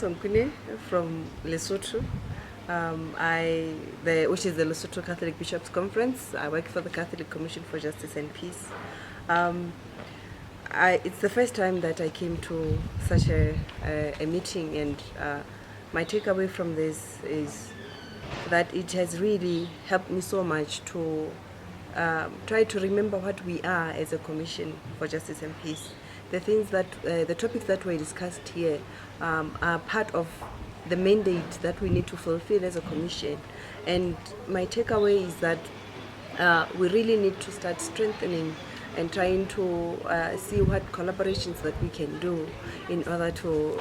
from Lesotho. Which is the Lesotho Catholic Bishops' Conference. I work for the Catholic Commission for Justice and Peace. It's the first time that I came to such a meeting, and my takeaway from this is that it has really helped me so much to try to remember what we are as a Commission for Justice and Peace. The topics that were discussed here are part of the mandate that we need to fulfill as a Commission. And my takeaway is that we really need to start strengthening and trying to see what collaborations that we can do in order to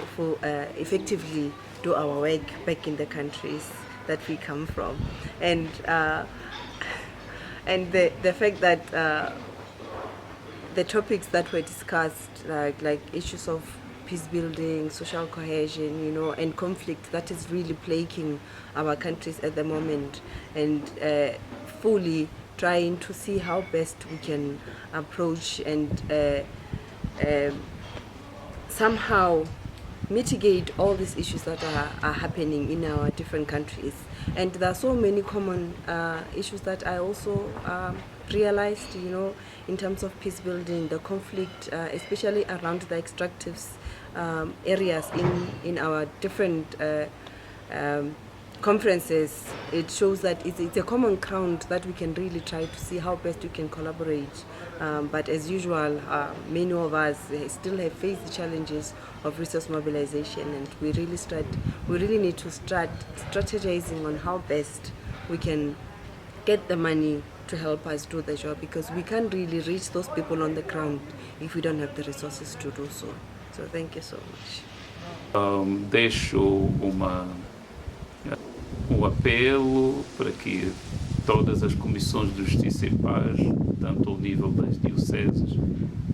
effectively do our work back in the countries that we come from. And the fact that the topics that were discussed, like issues of peace building, social cohesion, and conflict that is really plaguing our countries at the moment, and fully trying to see how best we can approach and somehow mitigate all these issues that are happening in our different countries. And there are so many common issues that I also realized, in terms of peace building, the conflict, especially around the extractive areas in our different conferences. It shows that it's a common ground that we can really try to see how best we can collaborate. But as usual, many of us still have faced the challenges of resource mobilization, and we really need to start strategizing on how best we can get the money to help us do the job, because we can't really reach those people on the ground if we don't have the resources to do so. So thank you so much. Deixo apelo para que todas as comissões de justiça e paz, tanto ao nível das dioceses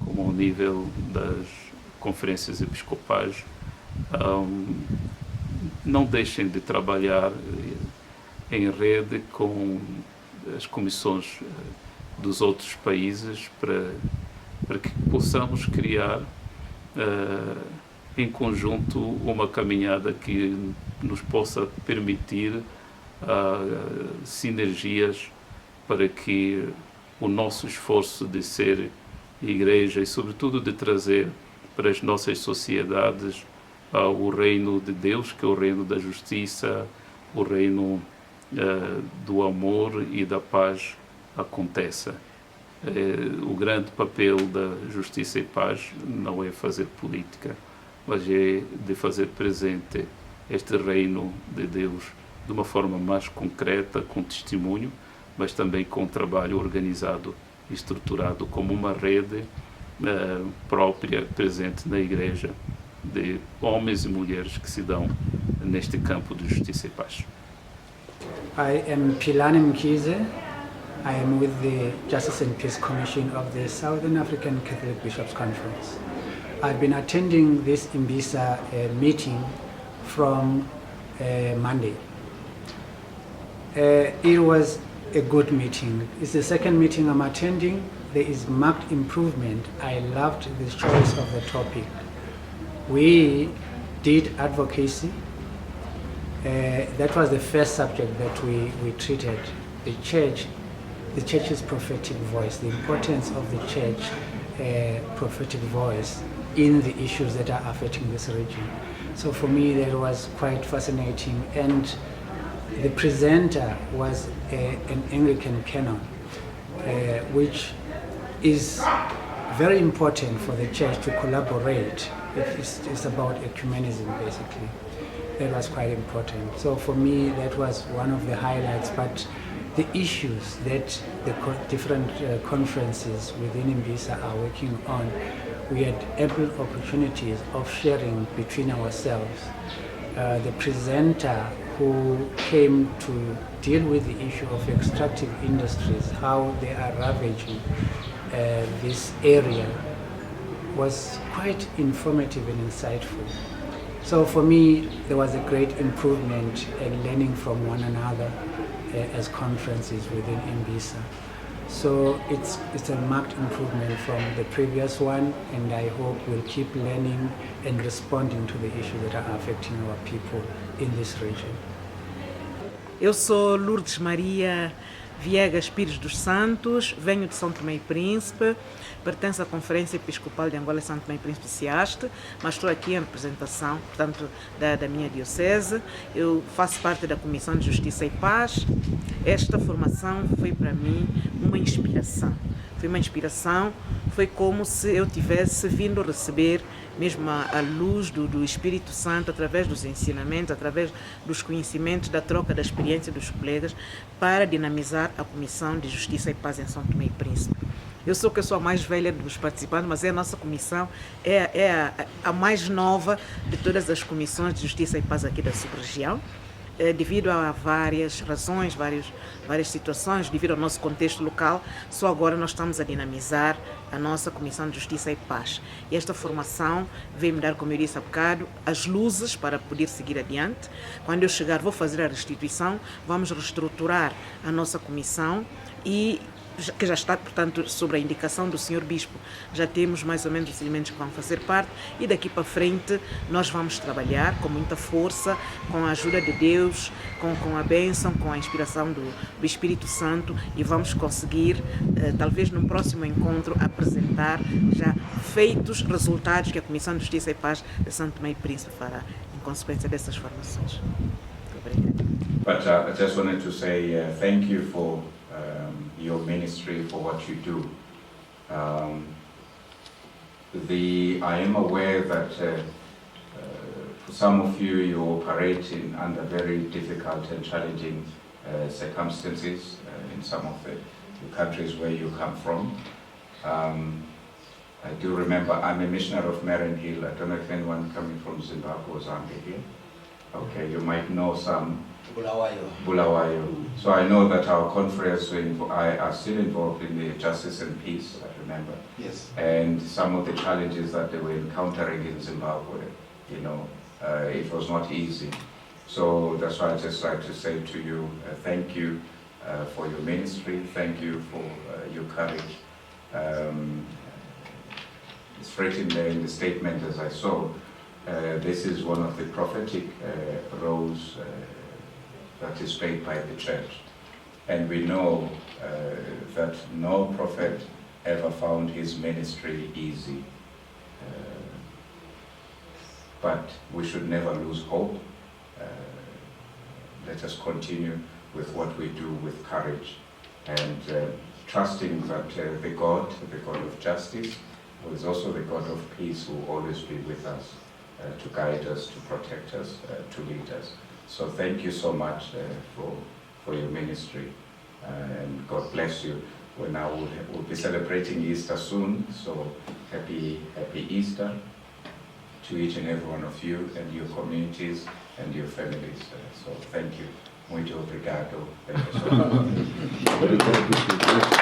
como ao nível das conferências episcopais, não deixem de trabalhar em rede com as comissões dos outros países para que possamos criar em conjunto uma caminhada que nos possa permitir sinergias para que o nosso esforço de ser igreja e sobretudo de trazer para as nossas sociedades o reino de Deus, que é o reino da justiça, o reino do amor e da paz aconteça. O grande papel da justiça e paz não é fazer política, mas é de fazer presente este reino de Deus de uma forma mais concreta, com testemunho, mas também com trabalho organizado e estruturado como uma rede própria, presente na Igreja, de homens e mulheres que se dão neste campo de justiça e paz. I am Philane Mkhize. I am with the Justice and Peace Commission of the Southern African Catholic Bishops' Conference. I've been attending this IMBISA meeting from Monday. It was a good meeting. It's the second meeting I'm attending. There is marked improvement. I loved the choice of the topic. We did advocacy. That was the first subject that we treated. The church's prophetic voice, the importance of the church prophetic voice in the issues that are affecting this region. So for me that was quite fascinating, and the presenter was an Anglican canon, which is very important for the church to collaborate. It's about ecumenism basically. That was quite important. So for me that was one of the highlights, but the issues that the different conferences within IMBISA are working on, we had ample opportunities of sharing between ourselves. The presenter who came to deal with the issue of extractive industries, how they are ravaging this area, was quite informative and insightful. So for me, there was a great improvement in learning from one another as conferences within IMBISA. So it's a marked improvement from the previous one, and I hope we'll keep learning and responding to the issues that are affecting our people in this region. Eu sou Lourdes Maria Viegas Pires dos Santos, venho de São Tomé e Príncipe, pertenço à Conferência Episcopal de Angola e São Tomé e Príncipe SEASTE, mas estou aqui em representação, portanto, da minha diocese. Eu faço parte da Comissão de Justiça e Paz. Esta formação foi para mim uma inspiração. Foi uma inspiração, foi como se eu tivesse vindo receber mesmo a luz do Espírito Santo através dos ensinamentos, através dos conhecimentos, da troca da experiência dos colegas para dinamizar a Comissão de Justiça e Paz em São Tomé e Príncipe. Eu sou a mais velha dos participantes, mas a nossa comissão é a mais nova de todas as comissões de Justiça e Paz aqui da sub-região. Devido a várias razões, várias situações, devido ao nosso contexto local, só agora nós estamos a dinamizar a nossa Comissão de Justiça e Paz. E esta formação veio me dar, como eu disse há bocado, as luzes para poder seguir adiante. Quando eu chegar, vou fazer a restituição, vamos reestruturar a nossa comissão e que já está, portanto, sobre a indicação do Sr. Bispo, já temos mais ou menos os elementos que vão fazer parte e daqui para frente nós vamos trabalhar com muita força, com a ajuda de Deus, com a bênção, com a inspiração do Espírito Santo e vamos conseguir, talvez no próximo encontro, apresentar já feitos, resultados que a Comissão de Justiça e Paz de São Tomé e Príncipe fará em consequência dessas formações. Muito obrigada. But I just wanted to say thank you for your ministry, for what you do. I am aware that for some of you, you operate under very difficult and challenging circumstances in some of the countries where you come from. I do remember, I'm a missionary of Marian Hill. I don't know if anyone coming from Zimbabwe or Zambia here. Okay, you might know some. Bulawayo. So I know that our conference, I are still involved in the Justice and Peace, I remember. Yes. And some of the challenges that they were encountering in Zimbabwe, you know, it was not easy. So that's why I just like to say to you, thank you for your ministry, thank you for your courage. It's written there in the statement as I saw, this is one of the prophetic roles that is played by the church. And we know that no prophet ever found his ministry easy. But we should never lose hope. Let us continue with what we do with courage and trusting that the God of justice, who is also the God of peace, will always be with us, to guide us, to protect us, to lead us. So thank you so much for your ministry, and God bless you. We'll be celebrating Easter soon, so happy Easter to each and every one of you and your communities and your families. So thank you. Muito obrigado. Thank you so much.